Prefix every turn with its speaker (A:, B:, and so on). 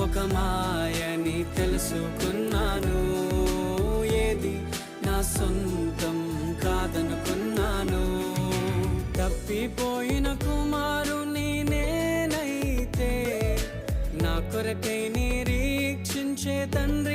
A: ఒక మాయని తెలుసుకున్నాను. ఏది నా సొంతం కాదనుకున్నాను. తప్పిపోయిన కుమారుని నేనైతే నా కొరకై నిరీక్షించే తండ్రి